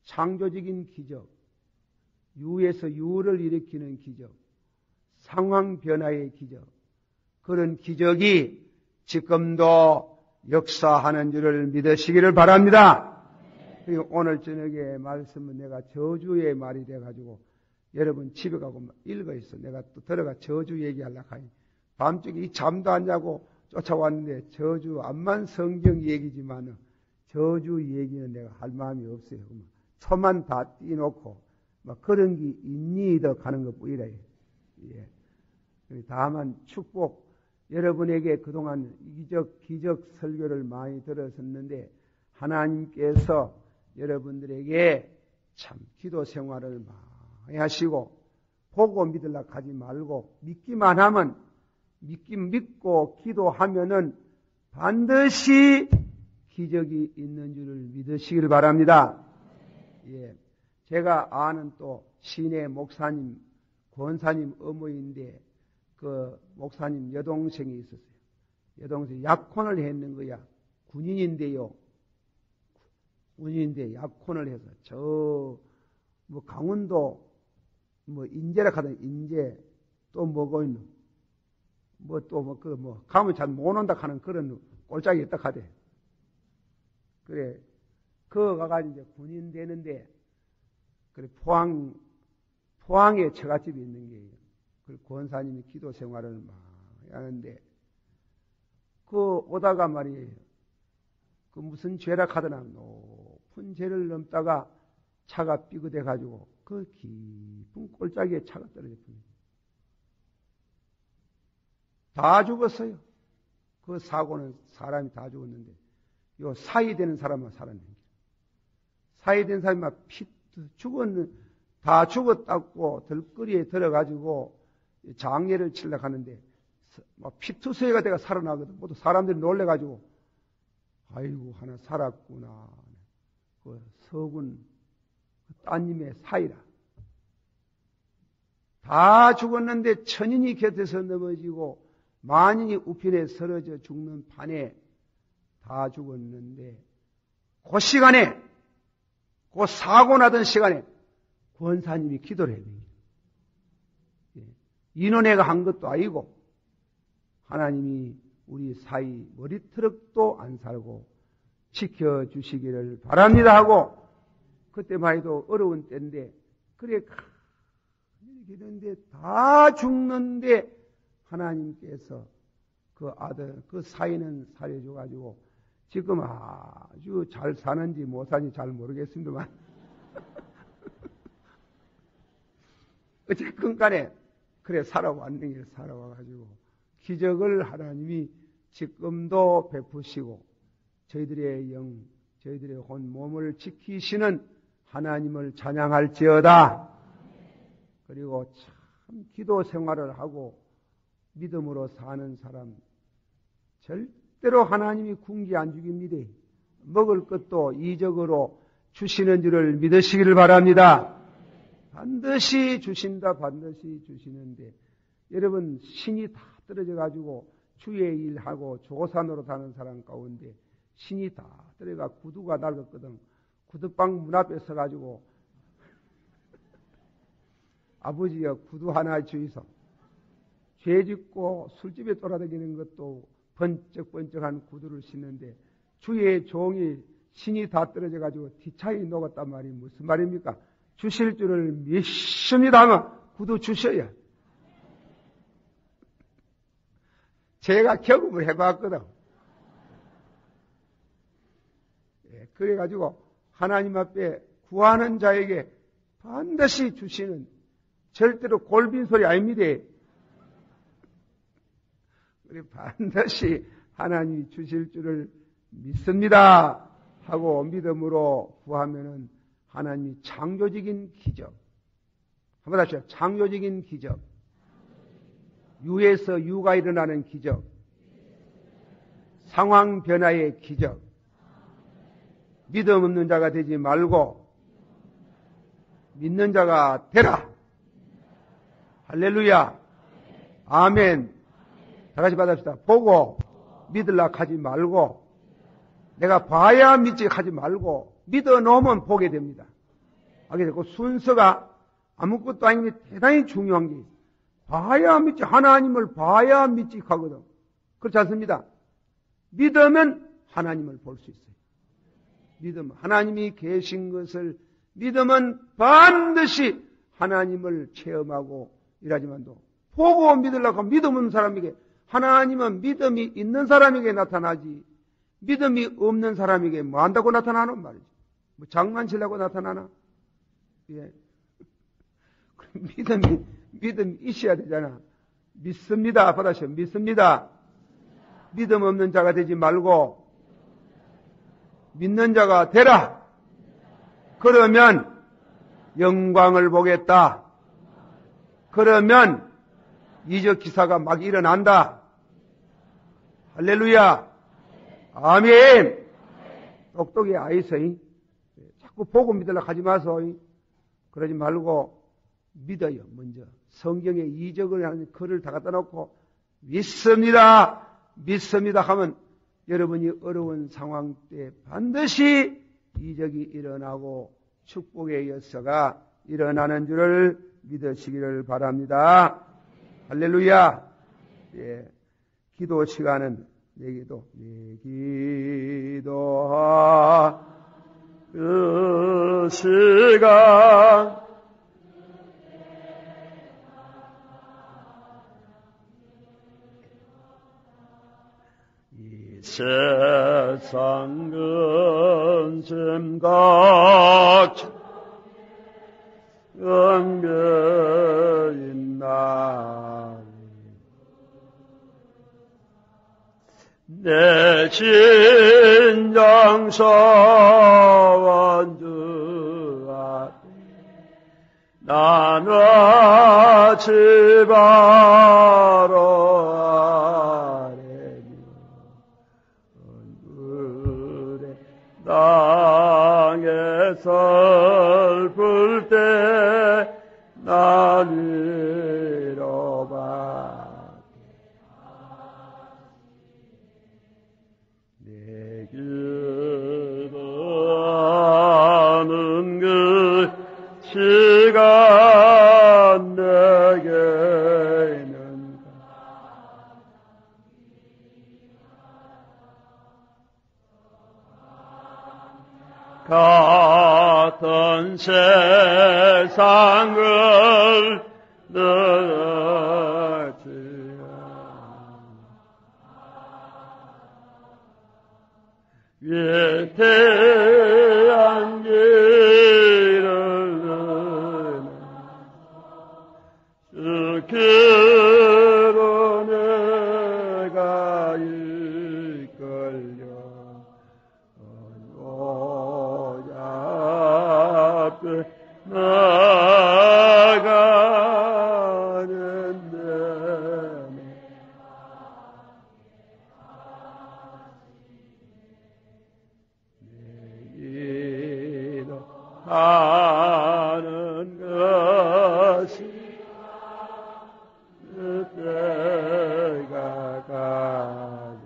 창조적인 기적, 유에서 유를 일으키는 기적, 상황 변화의 기적. 그런 기적이 지금도 역사하는 줄을 믿으시기를 바랍니다. 오늘 저녁에 말씀은 내가 저주의 말이 돼가지고 여러분 집에 가고 읽어 있어. 내가 또 들어가 저주 얘기하려고 하니 밤중에 이 잠도 안 자고 쫓아왔는데 저주 암만 성경 얘기지만은 저주 얘기는 내가 할 마음이 없어요. 초만 다 띄놓고 막 그런 게 있니 더 가는 것 뿐이라. 예. 다만 축복 여러분에게 그동안 기적 설교를 많이 들었었는데 하나님께서 여러분들에게 참 기도 생활을 많이 하시고 보고 믿으려고 하지 말고 믿기만 하면 믿고 기도하면은 반드시 기적이 있는 줄을 믿으시길 바랍니다. 예. 제가 아는 또 시내 목사님, 권사님 어머니인데 그 목사님 여동생이 있었어요. 여동생이 약혼을 했는 거야. 군인인데요. 군인인데 약혼을 해서 뭐 강원도 뭐 인제라 하던 인제 또 뭐고 있노. 가면 잘 못 온다 하는 그런 꼴짝이 있다 하대. 그래. 그거 가가지고 이제 군인 되는데, 그래, 포항에 처갓집이 있는 게요. 그 권사님이 기도 생활을 많이 하는데, 오다가 말이에요. 그 무슨 죄라 하더나, 높은 죄를 넘다가 차가 삐그대가지고, 그 깊은 꼴짝이에 차가 떨어졌습니다. 다 죽었어요. 그 사고는 사람이 다 죽었는데, 요 사이 되는 사람만 살았는데, 사이 된 사람이 다 죽었다고 들거리에 들어가지고 장례를 치려고 하는데, 막 피투성이가 돼가 살아나거든. 모두 사람들이 놀래가지고, 아이고, 하나 살았구나. 그 서군, 따님의 사이라. 다 죽었는데 천인이 곁에서 넘어지고, 만인이 우편에 쓰러져 죽는 판에 다 죽었는데 그 시간에 그 사고 나던 시간에 권사님이 기도를 해야 됩니다. 인원회가 한 것도 아니고 하나님이 우리 사이 머리트럭도 안 살고 지켜주시기를 바랍니다 하고 그때만 해도 어려운 때인데 그래 이런데 다 죽는데 하나님께서 그 아들, 그 사이는 살려줘가지고 지금 아주 잘 사는지 못 사는지 잘 모르겠습니다만 어쨌든 간에 그래 살아왔는 게 살아와가지고 기적을 하나님이 지금도 베푸시고 저희들의 영, 저희들의 혼 몸을 지키시는 하나님을 찬양할지어다. 그리고 참 기도 생활을 하고 믿음으로 사는 사람 절대로 하나님이 궁지 안 죽입니다. 먹을 것도 이적으로 주시는 줄을 믿으시기를 바랍니다. 반드시 주신다. 반드시 주시는데 여러분 신이 다 떨어져 가지고 주의 일하고 조산으로 사는 사람 가운데 신이 다 떨어져가 구두가 낡았거든. 구두방 문 앞에 서가지고 아버지여 구두 하나 주이소. 죄 짓고 술집에 돌아다니는 것도 번쩍번쩍한 구두를 신는데 주의 종이 신이 다 떨어져가지고 티차이 녹았단 말이 무슨 말입니까? 주실 줄을 믿습니다 하면 구두 주셔야. 제가 경험을 해봤거든. 그래가지고 하나님 앞에 구하는 자에게 반드시 주시는, 절대로 골빈 소리 아닙니다. 반드시 하나님이 주실 줄을 믿습니다 하고 믿음으로 구하면은 하나님이 창조적인 기적, 한번 다시요. 창조적인 기적, 유에서 유가 일어나는 기적, 상황 변화의 기적, 믿음 없는 자가 되지 말고 믿는 자가 되라. 할렐루야. 아멘. 다 같이 받읍시다. 보고 믿으려 하지 말고, 내가 봐야 믿지 하지 말고 믿어 놓으면 보게 됩니다. 그 순서가 아무것도 아닌데 대단히 중요한 게 있어요. 봐야 믿지, 하나님을 봐야 믿지 하거든. 그렇지 않습니다. 믿으면 하나님을 볼 수 있어요. 믿으면 하나님이 계신 것을 믿으면 반드시 하나님을 체험하고 일하지만도, 보고 믿으려고 하면 믿음 없는 사람에게, 하나님은 믿음이 있는 사람에게 나타나지 믿음이 없는 사람에게 뭐 한다고 나타나는 말이죠. 뭐 장난치려고 나타나나? 예. 믿음이 있어야 되잖아. 믿습니다. 받아셔. 믿습니다. 믿음 없는 자가 되지 말고 믿는 자가 되라. 그러면 영광을 보겠다. 그러면 이적 기사가 막 일어난다. 할렐루야. 아멘. 똑똑히 아이서이. 자꾸 보고 믿으려고 하지 마소이. 그러지 말고 믿어요. 먼저 성경에 이적을 하는 글을 다 갖다 놓고 믿습니다. 믿습니다 하면 여러분이 어려운 상황 때 반드시 이적이 일어나고 축복의 역사가 일어나는 줄을 믿으시기를 바랍니다. 할렐루야. 예. 기도 시간은 내 기도하 그 시간 이 세상 근심 걱정 은별인 날 내 진정 소원주 앞에 나눠 집바로 아래며 얼굴에 땅에 슬플 때 날 위로받 내 기도하는 그 시간 내게는 같은 세상을 늘었지 위태한 길을 주께로 내가 이끌려 앞에 나가는데 기도하는 것이 그때가 가고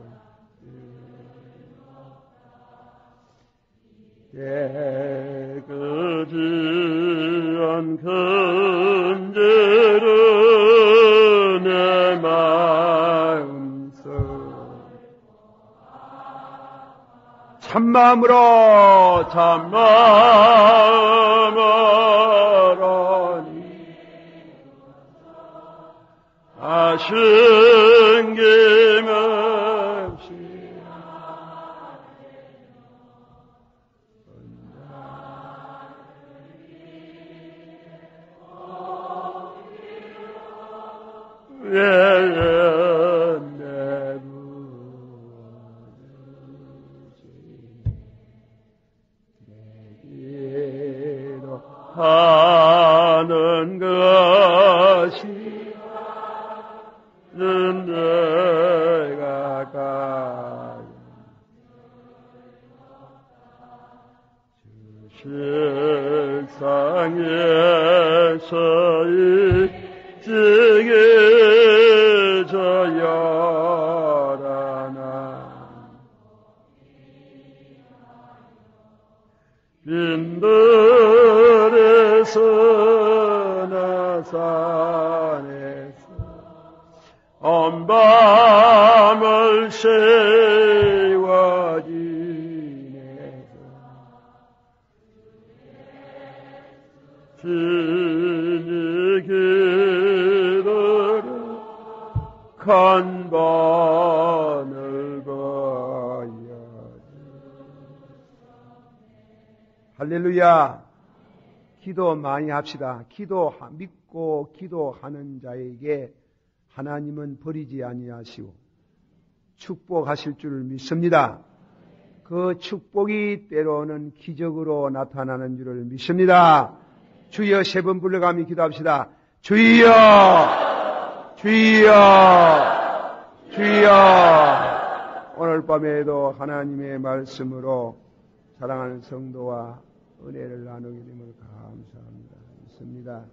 깨끗한 금제로 내 마음속 참마음으로 아쉬김없이 내기로 하는 것이 내가 가요 세상에서의 징해져야라나 빈들에서 나산에서 온 밤을 세워 지내서 진이 기다려 간반을 봐야지. 할렐루야. 기도 많이 합시다. 믿고 기도하는 자에게 하나님은 버리지 아니하시고 축복하실 줄 믿습니다. 그 축복이 때로는 기적으로 나타나는 줄을 믿습니다. 주여 세 번 불러가며 기도합시다. 주여, 주여, 주여. 오늘 밤에도 하나님의 말씀으로 사랑하는 성도와 은혜를 나누게 됨을 감사합니다. 믿습니다.